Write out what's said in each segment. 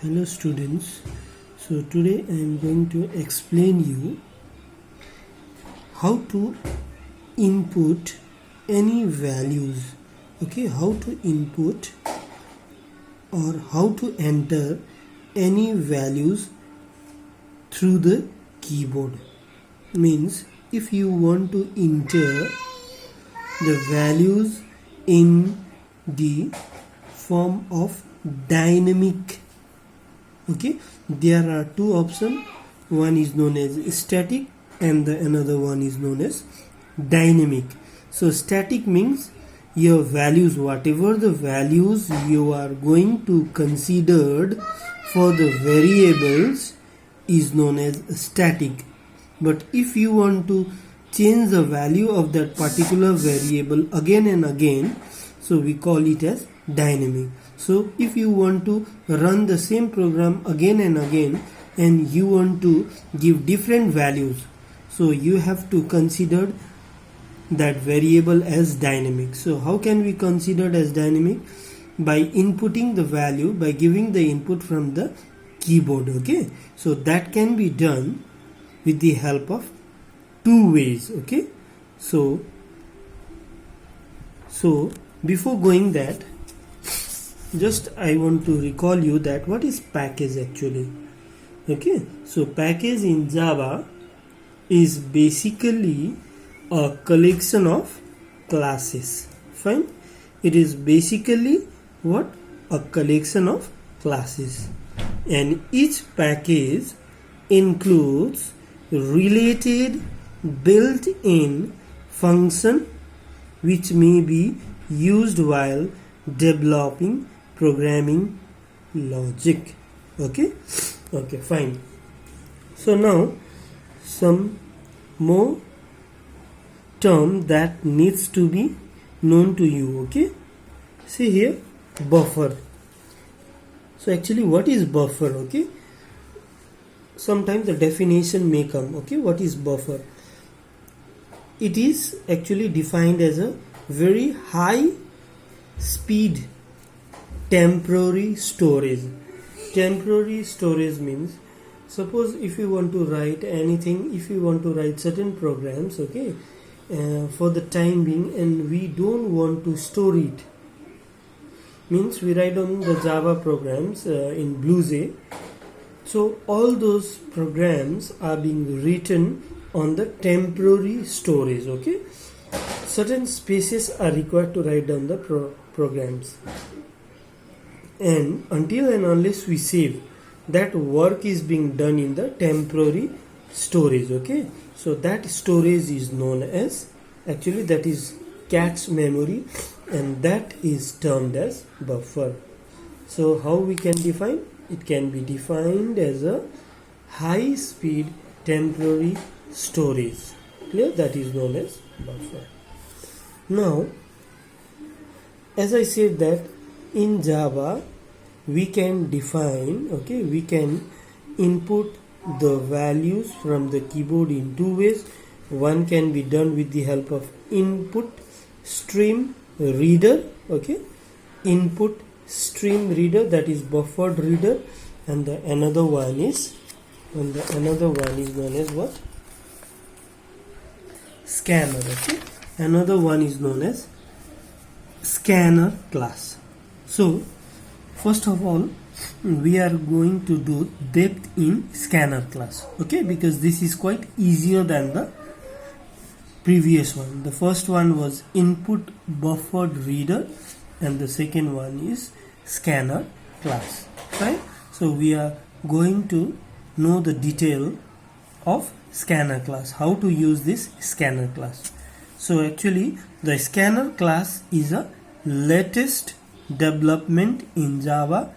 Hello students, so today I am going to explain you how to input any values. Okay, how to input or how to enter any values through the keyboard. Means if you want to enter the values in the form of dynamic. Okay, there are two options. One is known as static and the another one is known as dynamic. So static means your values, whatever the values you are going to consider for the variables is known as static. But if you want to change the value of that particular variable again and again, so we call it as dynamic. So if you want to run the same program again and again and you want to give different values, so you have to consider that variable as dynamic. So how can we consider it as dynamic? By inputting the value, by giving the input from the keyboard. Okay, so that can be done with the help of two ways. Okay, so before going that, just I want to recall you that what is package actually. Okay, so package in Java is basically a collection of classes. Fine, it is basically what? A collection of classes, and each package includes related built-in function which may be used while developing programming logic. Okay, fine. So now some more term that needs to be known to you. Okay, see here, buffer. So actually what is buffer? Okay, sometimes the definition may come. Okay, what is buffer? It is actually defined as a very high speed temporary storage. Temporary storage means, suppose if you want to write anything, if you want to write certain programs, okay, for the time being, and we don't want to store it, means we write on the Java programs in BlueJ. So all those programs are being written on the temporary storage. Okay, certain spaces are required to write down the programs, and until and unless we save, that work is being done in the temporary storage. Okay, so that storage is known as, actually that is cache memory, and that is termed as buffer. So how we can define? It can be defined as a high speed temporary storage. Clear? That is known as buffer. Now, as I said that in Java we can define, okay, we can input the values from the keyboard in two ways. One can be done with the help of input stream reader. Okay, input stream reader, that is buffered reader, and the another one is known as what? Scanner. Okay, another one is known as scanner class. So first of all, we are going to do depth in scanner class. Okay, because this is quite easier than the previous one. The first one was input buffered reader and the second one is scanner class. Right, so we are going to know the detail of scanner class, how to use this scanner class. So actually the scanner class is a latest development in Java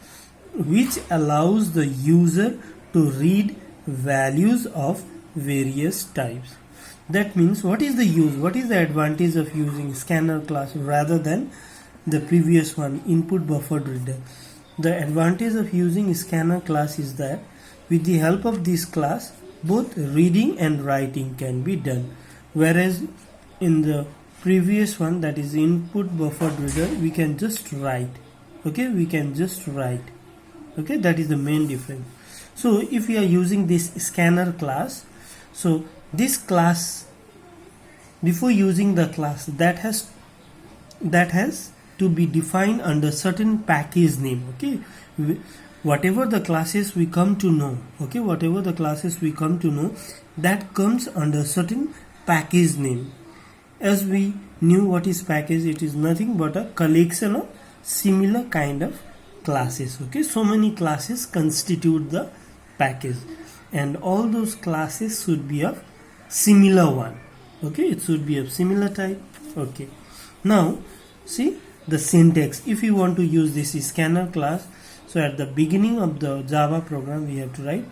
which allows the user to read values of various types. That means, what is the use, what is the advantage of using scanner class rather than the previous one, input buffered reader? The advantage of using scanner class is that with the help of this class both reading and writing can be done, whereas in the previous one, that is input buffered reader, we can just write. Okay, we can just write. Okay, that is the main difference. So if we are using this scanner class, so this class, before using the class, that has to be defined under certain package name. Okay, whatever the classes we come to know, okay, whatever the classes we come to know, that comes under certain package name. As we knew what is package, it is nothing but a collection of similar kind of classes. Okay, so many classes constitute the package, and all those classes should be of similar one. Okay, it should be of similar type. Okay, now see the syntax. If you want to use this scanner class, so at the beginning of the Java program we have to write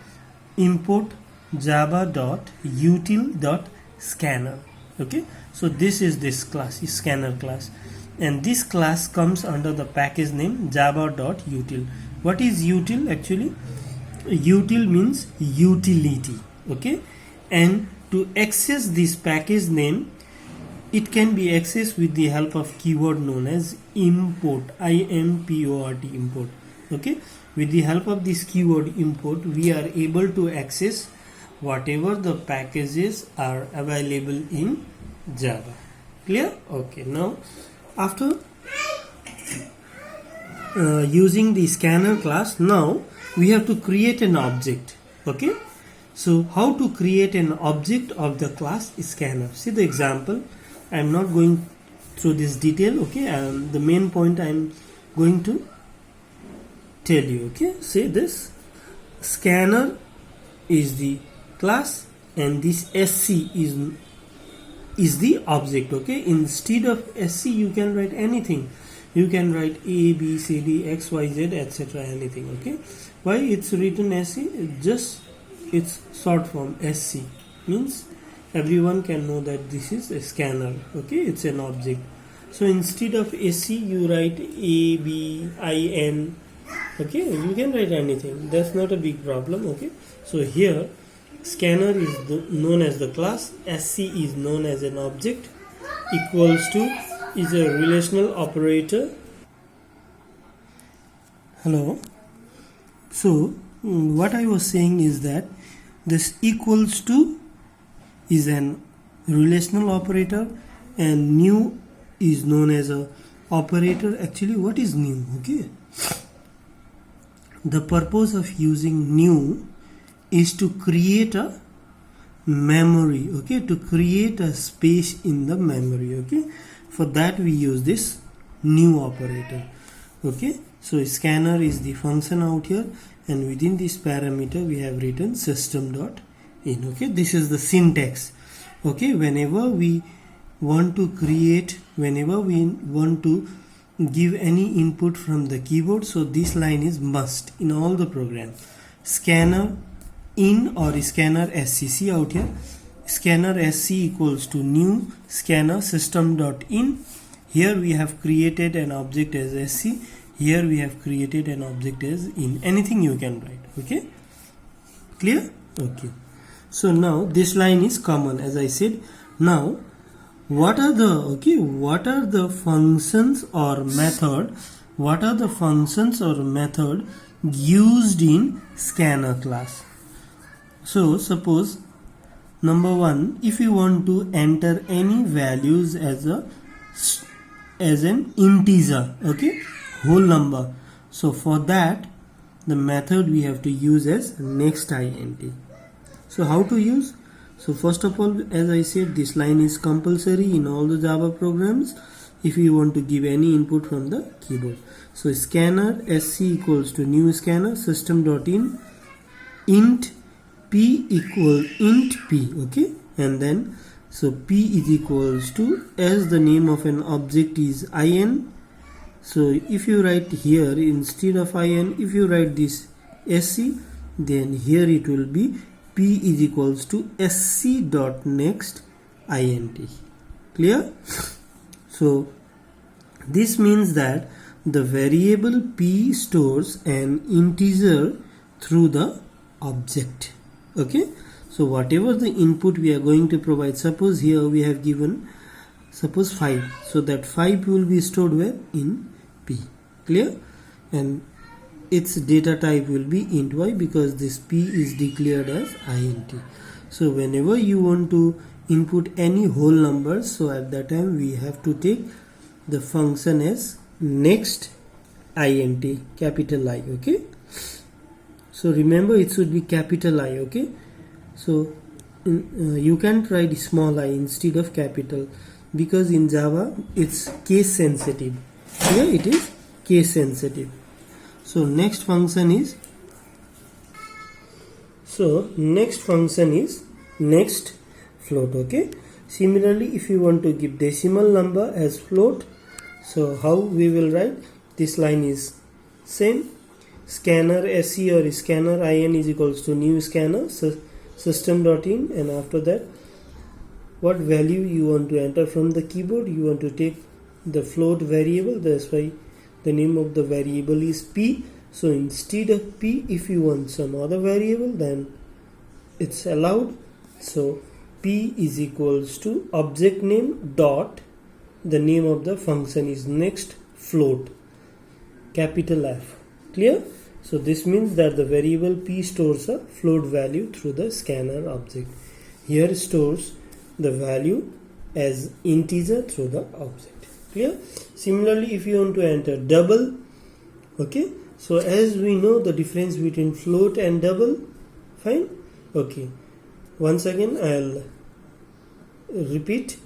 import java.util.scanner. okay, so this is this class, is scanner class, and this class comes under the package name java.util. What is util actually? Util means utility. Okay, and to access this package name, it can be accessed with the help of keyword known as import, import, import. Okay, with the help of this keyword import, we are able to access whatever the packages are available in Java. Clear? Okay, now after using the scanner class, now we have to create an object. Okay, so how to create an object of the class scanner? See the example. I am not going through this detail. Okay, the main point I am going to tell you. Okay, say this scanner is the class and this sc is the object. Okay, instead of sc you can write anything. You can write a, b, c, d, x, y, z, etc. anything. Okay, why it's written sc? Just its short form sc means everyone can know that this is a scanner. Okay, it's an object. So instead of sc you write a, b, I, n. Okay, you can write anything, that's not a big problem. Okay, so here scanner is known as the class, sc is known as an object, equals to is a relational operator. Hello. So what I was saying is that this equals to is an relational operator, and new is known as a operator. Actually, what is new? Okay, the purpose of using new is to create a memory. Okay, to create a space in the memory. Okay, for that we use this new operator. Okay, so scanner is the function out here, and within this parameter we have written system.in. Okay, this is the syntax. Okay, whenever we want to create, whenever we want to give any input from the keyboard, so this line is must in all the programs. Scanner in or scanner sc out here, scanner sc equals to new scanner system.in. Here we have created an object as sc, here we have created an object as in. Anything you can write. Okay, clear? Okay, so now this line is common, as I said. Now what are the functions or method used in scanner class? So suppose number one, if you want to enter any values as an integer, okay, whole number, so for that the method we have to use as next int. So how to use? So first of all, as I said, this line is compulsory in all the Java programs if you want to give any input from the keyboard. So scanner sc equals to new scanner system.in int p equal int p. Okay, and then so p is equals to, as the name of an object is in, so if you write here instead of in, if you write this sc, then here it will be p is equals to sc dot next int. Clear? So this means that the variable p stores an integer through the object. Okay, so whatever the input we are going to provide, suppose here we have given suppose 5, so that 5 will be stored where? In p. Clear? And its data type will be int. Why? Because this p is declared as int. So whenever you want to input any whole number, so at that time we have to take the function as next int, capital I. Okay, so remember it should be capital I. Okay, so you can't write small I instead of capital, because in Java it's case sensitive. Here it is case sensitive. So next function is next float. Okay, similarly if you want to give decimal number as float, so how we will write? This line is same, scanner sc or scanner in is equals to new scanner system.in, and after that what value you want to enter from the keyboard, you want to take the float variable. That's why the name of the variable is p. So instead of p, if you want some other variable, then it's allowed. So p is equals to object name dot the name of the function is next float, capital F. Clear? So this means that the variable p stores a float value through the scanner object. Here stores the value as integer through the object. Clear? Similarly, if you want to enter double, okay, so as we know the difference between float and double, fine. Okay, once again I'll repeat.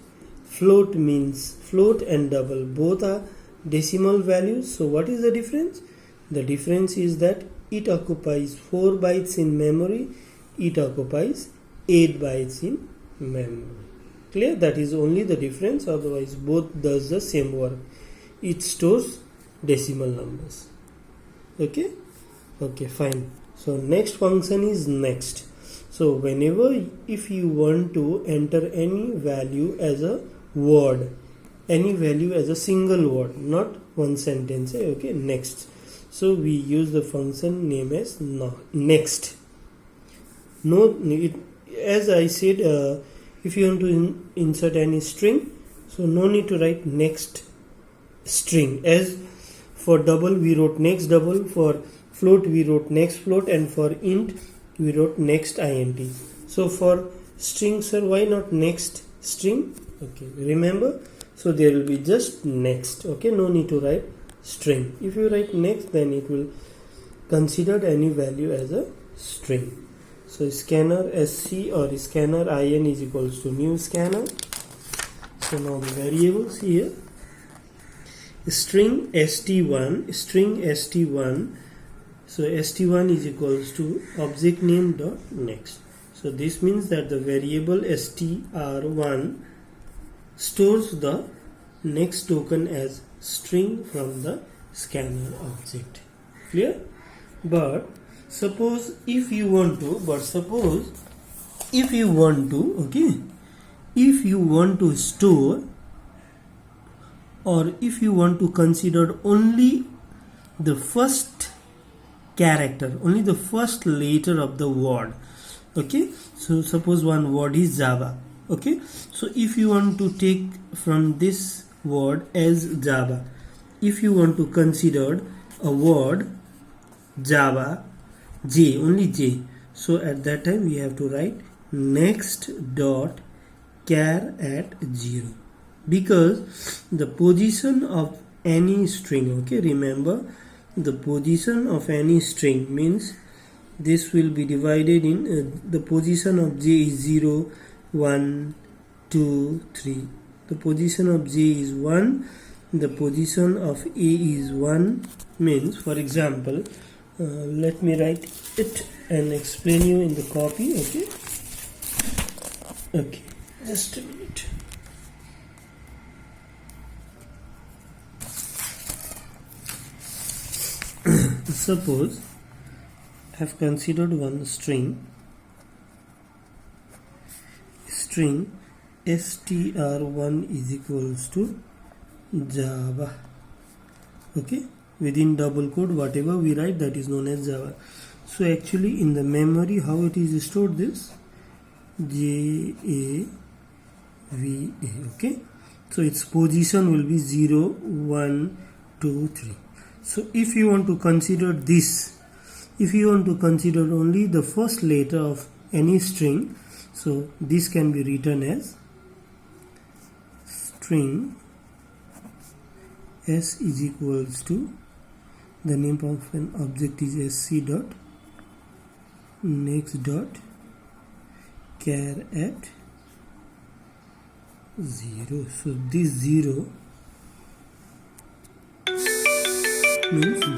Float means float and double both are decimal values. So what is the difference? The difference is that it occupies 4 bytes in memory, it occupies 8 bytes in memory. Clear? That is only the difference, otherwise both does the same work. It stores decimal numbers. Okay, fine. So next function is next. So whenever if you want to enter any value as a word, any value as a single word, not one sentence, okay, next. So we use the function name as next. As I said, if you want to insert any string, so no need to write next string. As for double we wrote next double, for float we wrote next float, and for int we wrote next int. So for string, sir, why not next string? Okay, remember, so there will be just next. Okay, no need to write string. If you write next, then it will consider any value as a string. So scanner sc or scanner in is equals to new scanner. So now the variables here, string st1, so st1 is equals to object name dot next. So this means that the variable str1 stores the next token as string from the scanner object. Clear? But suppose if you want to, okay, if you want to store, or if you want to consider only the first character, only the first letter of the word, okay, so suppose one word is Java, okay, so if you want to take from this word as Java, if you want to consider a word Java J, only J, so at that time we have to write next dot char at 0, because the position of any string, okay, remember the position of any string means this will be divided in the position of J is 0, 1, 2, 3. The position of J is 1, the position of A is 1, means, for example, let me write it and explain you in the copy. Okay, just a minute. Suppose I have considered one string str1 is equals to Java, okay, within double quote whatever we write, that is known as Java. So actually in the memory how it is stored, this JAVA, okay, so its position will be 0, 1, 2, 3. So if you want to consider this, if you want to consider only the first letter of any string, so this can be written as string s is equals to, the name of an object is sc dot next dot char at 0. So this 0 means